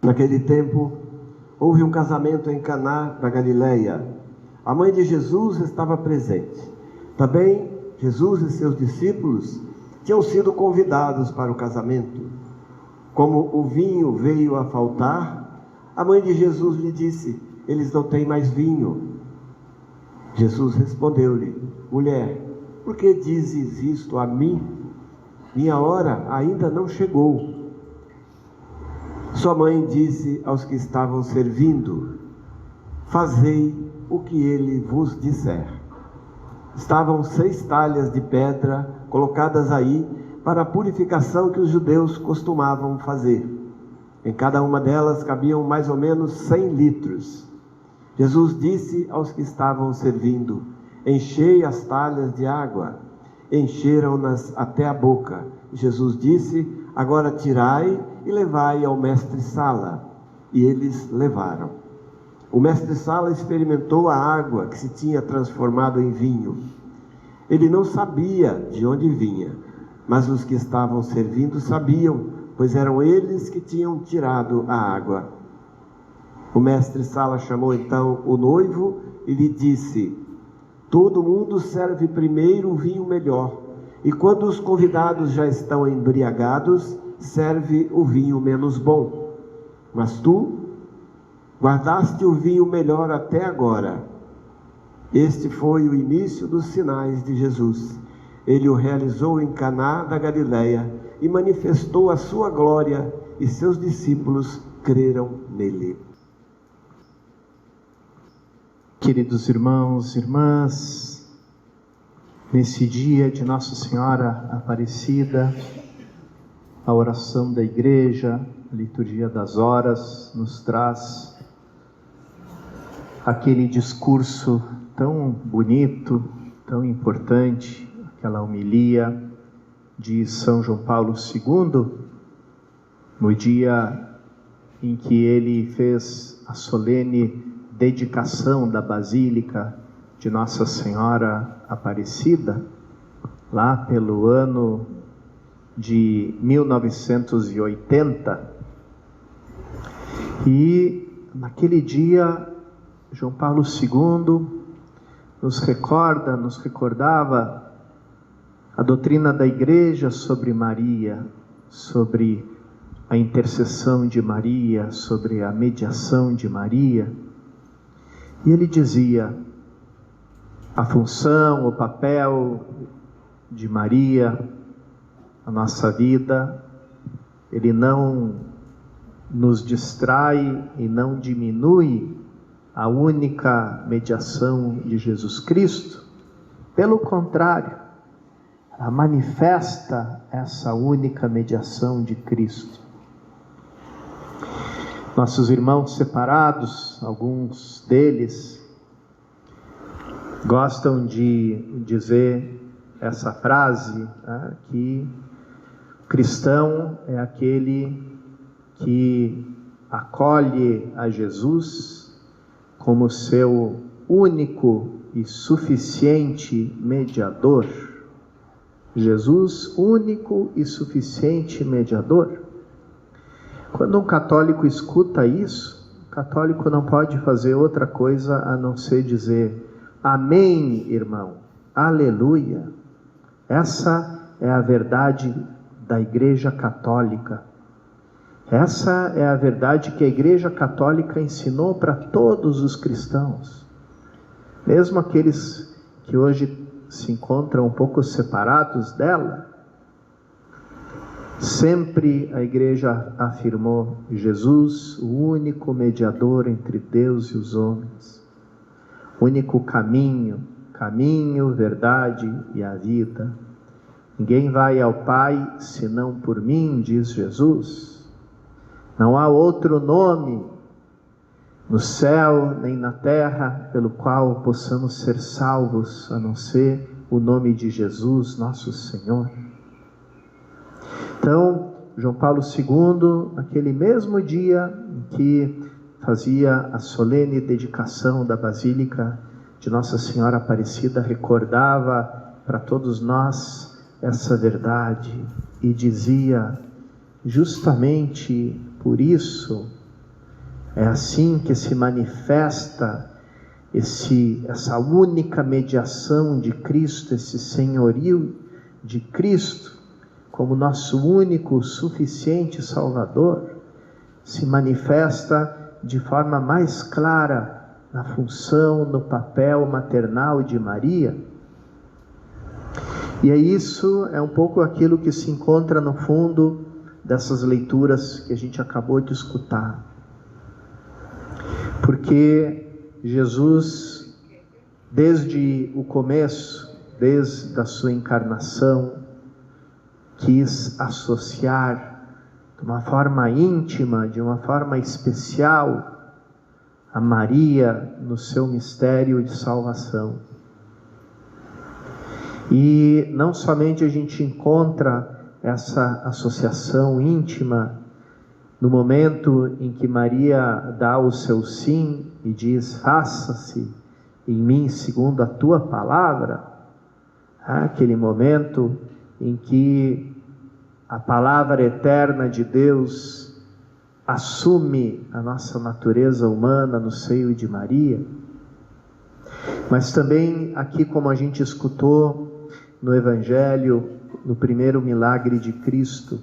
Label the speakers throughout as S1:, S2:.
S1: Naquele tempo, houve um casamento em Caná da Galileia. A mãe de Jesus estava presente. Também Jesus e seus discípulos tinham sido convidados para o casamento. Como o vinho veio a faltar, a mãe de Jesus lhe disse: eles não têm mais vinho. Jesus respondeu-lhe: mulher, por que dizes isto a mim? Minha hora ainda não chegou. Sua mãe disse aos que estavam servindo: fazei o que ele vos disser. Estavam 6 talhas de pedra colocadas aí para a purificação que os judeus costumavam fazer. Em cada uma delas cabiam mais ou menos 100 litros. Jesus disse aos que estavam servindo: enchei as talhas de água. Encheram-nas até a boca. Jesus disse: agora tirai e levai ao mestre-sala. E eles levaram. O mestre-sala experimentou a água que se tinha transformado em vinho. Ele não sabia de onde vinha, mas os que estavam servindo sabiam, pois eram eles que tinham tirado a água. O mestre-sala chamou então o noivo e lhe disse: todo mundo serve primeiro o vinho melhor, e quando os convidados já estão embriagados, serve o vinho menos bom. Mas tu guardaste o vinho melhor até agora. Este foi o início dos sinais de Jesus. Ele o realizou em Caná da Galileia e manifestou a sua glória, e seus discípulos creram nele.
S2: Queridos irmãos e irmãs, nesse dia de Nossa Senhora Aparecida, a oração da Igreja, a liturgia das horas, nos traz aquele discurso tão bonito, tão importante, aquela homilia de São João Paulo II, no dia em que ele fez a solene dedicação da Basílica de Nossa Senhora Aparecida, lá pelo ano de 1980. E naquele dia, João Paulo II nos recordava a doutrina da Igreja sobre Maria, sobre a intercessão de Maria, sobre a mediação de Maria. E ele dizia: a função, o papel de Maria na nossa vida, ele não nos distrai e não diminui a única mediação de Jesus Cristo. Pelo contrário, ela manifesta essa única mediação de Cristo. Nossos irmãos separados, alguns deles, gostam de dizer essa frase, que o cristão é aquele que acolhe a Jesus como seu único e suficiente mediador. Jesus, único e suficiente mediador. Quando um católico escuta isso, o católico não pode fazer outra coisa a não ser dizer: amém, irmão, aleluia. Essa é a verdade da Igreja Católica. Essa é a verdade que a Igreja Católica ensinou para todos os cristãos. Mesmo aqueles que hoje se encontram um pouco separados dela, sempre a Igreja afirmou: Jesus, o único mediador entre Deus e os homens, o único caminho, verdade e a vida. Ninguém vai ao Pai senão por mim, diz Jesus. Não há outro nome no céu nem na terra pelo qual possamos ser salvos, a não ser o nome de Jesus, nosso Senhor. Então, João Paulo II, naquele mesmo dia em que fazia a solene dedicação da Basílica de Nossa Senhora Aparecida, recordava para todos nós essa verdade e dizia: justamente por isso É assim que se manifesta essa única mediação de Cristo, esse senhorio de Cristo, como nosso único, suficiente Salvador, se manifesta de forma mais clara na função, no papel maternal de Maria. E isso é um pouco aquilo que se encontra no fundo dessas leituras que a gente acabou de escutar. Porque Jesus, desde o começo, desde a sua encarnação, quis associar de uma forma íntima, de uma forma especial, a Maria no seu mistério de salvação. E não somente a gente encontra essa associação íntima no momento em que Maria dá o seu sim e diz: faça-se em mim segundo a tua palavra, aquele momento em que a palavra eterna de Deus assume a nossa natureza humana no seio de Maria. Mas também aqui, como a gente escutou no Evangelho, no primeiro milagre de Cristo,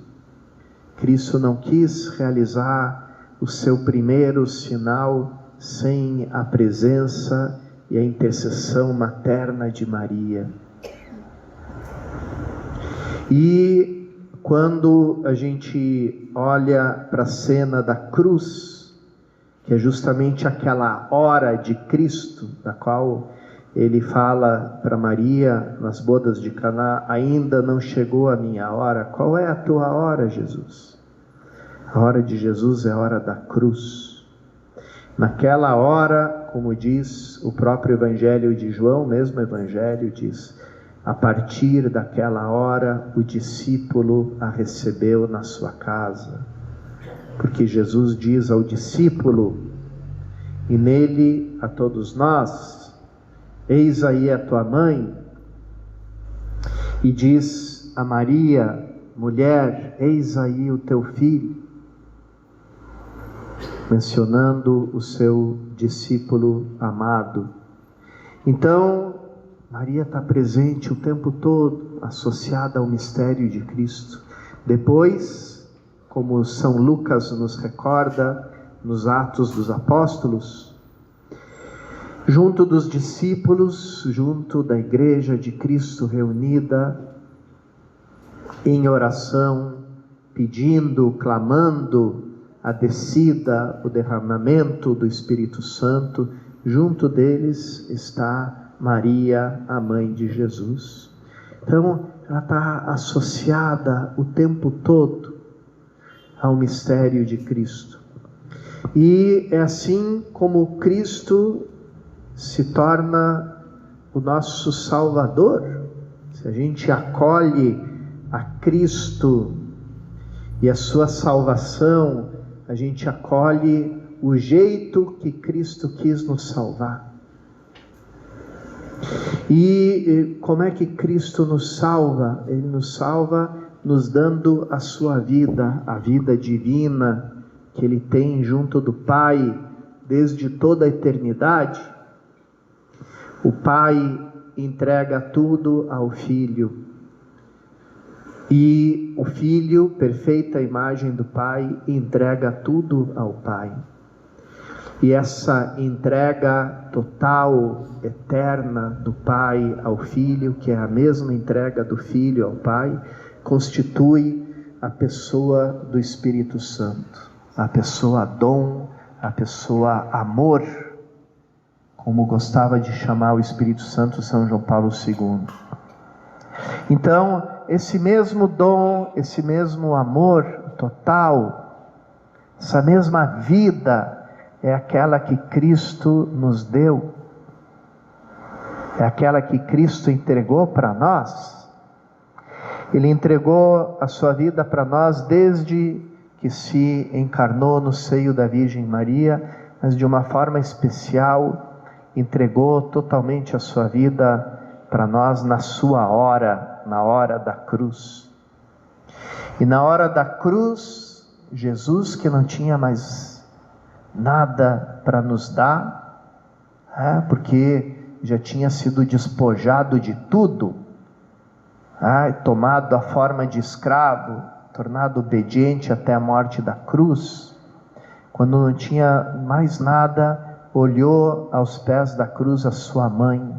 S2: Cristo não quis realizar o seu primeiro sinal sem a presença e a intercessão materna de Maria. E quando a gente olha para a cena da cruz, que é justamente aquela hora de Cristo, da qual ele fala para Maria nas bodas de Caná: ainda não chegou a minha hora. Qual é a tua hora, Jesus? A hora de Jesus é a hora da cruz. Naquela hora, como diz o próprio Evangelho de João, mesmo Evangelho diz: a partir daquela hora o discípulo a recebeu na sua casa. Porque Jesus diz ao discípulo, e nele a todos nós: eis aí a tua mãe. E diz a Maria: mulher, eis aí o teu filho, mencionando o seu discípulo amado. Então, Maria está presente o tempo todo, associada ao mistério de Cristo. Depois, como São Lucas nos recorda nos Atos dos Apóstolos, junto dos discípulos, junto da igreja de Cristo reunida em oração, pedindo, clamando a descida, o derramamento do Espírito Santo, junto deles está Maria, a mãe de Jesus. Então, ela está associada o tempo todo ao mistério de Cristo. E é assim como Cristo se torna o nosso Salvador. Se a gente acolhe a Cristo e a sua salvação, a gente acolhe o jeito que Cristo quis nos salvar. E como é que Cristo nos salva? Ele nos salva nos dando a sua vida, a vida divina que Ele tem junto do Pai desde toda a eternidade. O Pai entrega tudo ao Filho. E o Filho, perfeita imagem do Pai, entrega tudo ao Pai. E essa entrega total, eterna do Pai ao Filho, que é a mesma entrega do Filho ao Pai, constitui a pessoa do Espírito Santo, a pessoa dom, a pessoa amor, como gostava de chamar o Espírito Santo São João Paulo II. Então, esse mesmo dom, esse mesmo amor total, essa mesma vida é aquela que Cristo nos deu, é aquela que Cristo entregou para nós. Ele entregou a sua vida para nós desde que se encarnou no seio da Virgem Maria, mas de uma forma especial entregou totalmente a sua vida para nós na sua hora, na hora da cruz. E na hora da cruz, Jesus, que não tinha mais nada para nos dar, porque já tinha sido despojado de tudo, tomado a forma de escravo, tornado obediente até a morte da cruz. Quando não tinha mais nada, olhou aos pés da cruz a sua mãe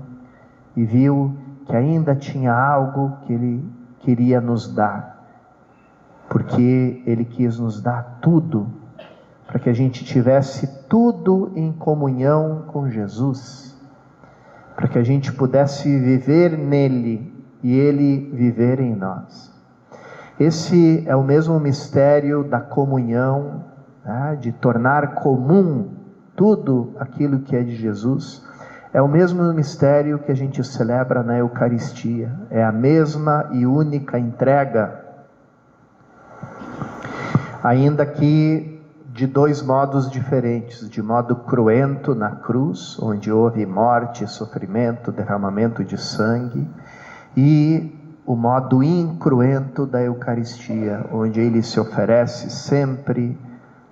S2: e viu que ainda tinha algo que ele queria nos dar, porque ele quis nos dar tudo, para que a gente tivesse tudo em comunhão com Jesus, para que a gente pudesse viver nele e ele viver em nós. Esse é o mesmo mistério da comunhão, de tornar comum tudo aquilo que é de Jesus. É o mesmo mistério que a gente celebra na Eucaristia, é a mesma e única entrega, ainda que de dois modos diferentes: de modo cruento na cruz, onde houve morte, sofrimento, derramamento de sangue, e o modo incruento da Eucaristia, onde ele se oferece sempre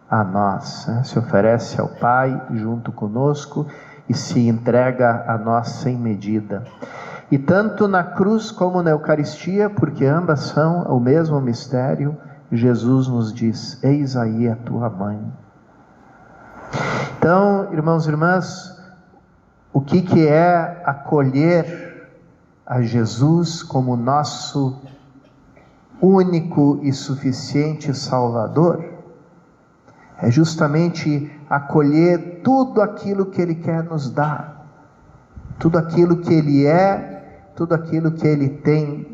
S2: a nós, se oferece ao Pai junto conosco e se entrega a nós sem medida. E tanto na cruz como na Eucaristia, porque ambas são o mesmo mistério, Jesus nos diz: eis aí a tua mãe. Então, irmãos e irmãs, o que é acolher a Jesus como nosso único e suficiente Salvador? É justamente acolher tudo aquilo que Ele quer nos dar, tudo aquilo que Ele é, tudo aquilo que Ele tem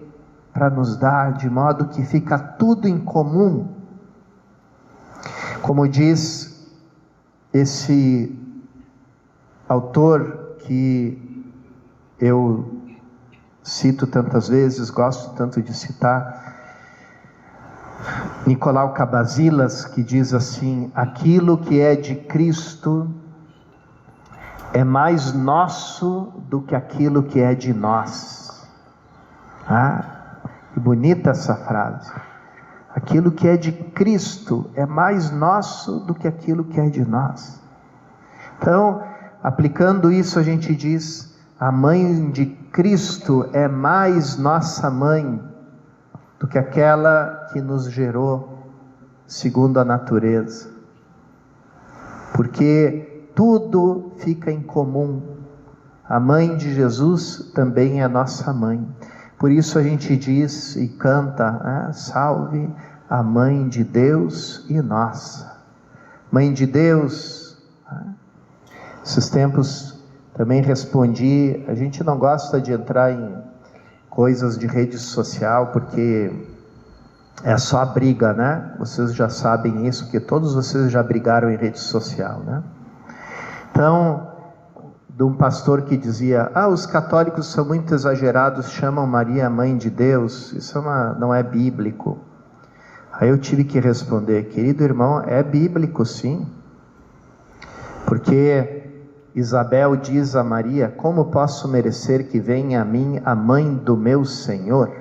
S2: para nos dar, de modo que fica tudo em comum. Como diz esse autor que eu cito tantas vezes, gosto tanto de citar, Nicolau Cabasilas, que diz assim: aquilo que é de Cristo é mais nosso do que aquilo que é de nós. Que bonita essa frase. Aquilo que é de Cristo é mais nosso do que aquilo que é de nós. Então, aplicando isso, a gente diz: a mãe de Cristo é mais nossa mãe do que aquela que nos gerou segundo a natureza, porque tudo fica em comum. A mãe de Jesus também é nossa mãe. Por isso a gente diz e canta: salve a mãe de Deus e nossa. Mãe de Deus. Esses tempos também respondi: a gente não gosta de entrar em coisas de rede social, porque é só briga, né? Vocês já sabem isso, porque todos vocês já brigaram em rede social, né? Então, de um pastor que dizia: os católicos são muito exagerados, chamam Maria mãe de Deus, isso não é bíblico. Aí eu tive que responder: querido irmão, é bíblico sim, porque Isabel diz a Maria: como posso merecer que venha a mim a mãe do meu Senhor?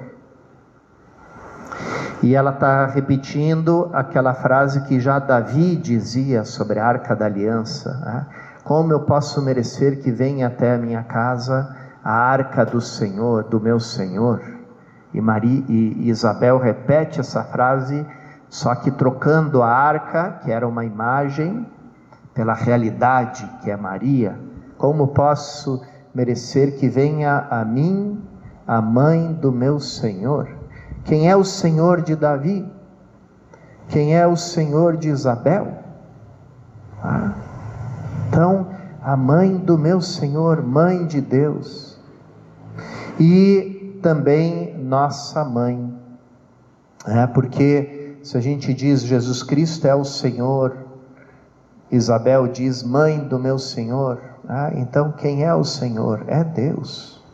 S2: E ela está repetindo aquela frase que já Davi dizia sobre a Arca da Aliança: como eu posso merecer que venha até a minha casa a Arca do Senhor, do meu Senhor? E Isabel repete essa frase, só que trocando a arca, que era uma imagem, pela realidade que é Maria. Como posso merecer que venha a mim a mãe do meu Senhor? Quem é o Senhor de Davi? Quem é o Senhor de Isabel? Então, a mãe do meu Senhor, mãe de Deus, e também nossa mãe, porque se a gente diz Jesus Cristo é o Senhor, Isabel diz mãe do meu Senhor, então quem é o Senhor? É Deus.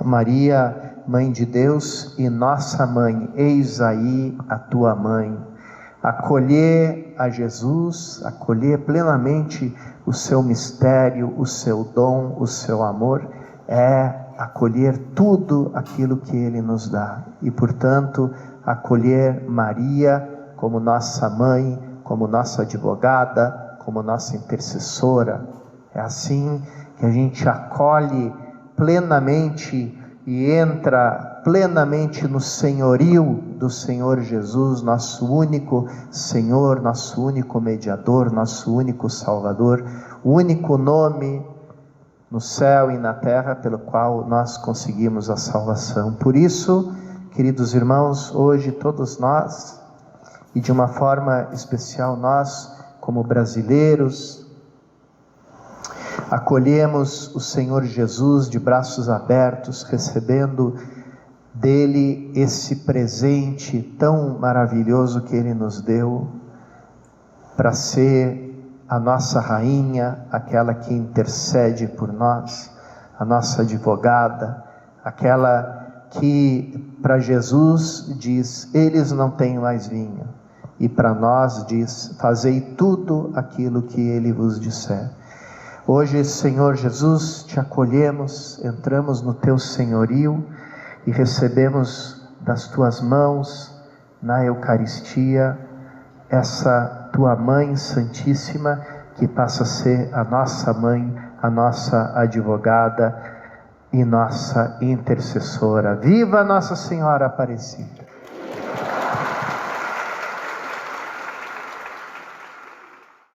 S2: Maria, mãe de Deus e nossa mãe, eis aí a tua mãe. Acolher a Jesus, acolher plenamente o seu mistério, o seu dom, o seu amor, é acolher tudo aquilo que Ele nos dá. E portanto, acolher Maria como nossa mãe, como nossa advogada, como nossa intercessora. É assim que a gente acolhe plenamente e entra plenamente no senhorio do Senhor Jesus, nosso único Senhor, nosso único mediador, nosso único Salvador, o único nome no céu e na terra pelo qual nós conseguimos a salvação. Por isso, queridos irmãos, hoje todos nós, e de uma forma especial nós, como brasileiros, acolhemos o Senhor Jesus de braços abertos, recebendo dele esse presente tão maravilhoso que ele nos deu, para ser a nossa rainha, aquela que intercede por nós, a nossa advogada, aquela que para Jesus diz: eles não têm mais vinho, e para nós diz: fazei tudo aquilo que ele vos disser. Hoje, Senhor Jesus, te acolhemos, entramos no teu senhorio e recebemos das tuas mãos, na Eucaristia, essa tua Mãe Santíssima, que passa a ser a nossa mãe, a nossa advogada e nossa intercessora. Viva Nossa Senhora Aparecida!